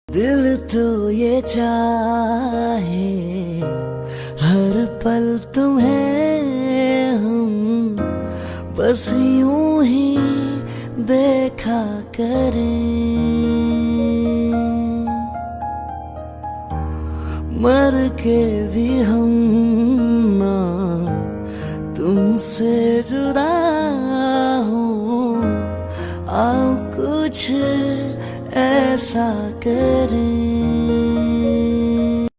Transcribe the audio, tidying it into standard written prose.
दिल तो ये चाहे हर पल तुम्हें हम बस यूं ही देखा करें, मर के भी हम ना तुमसे जुदा हो। आओ कुछ ऐसा करें।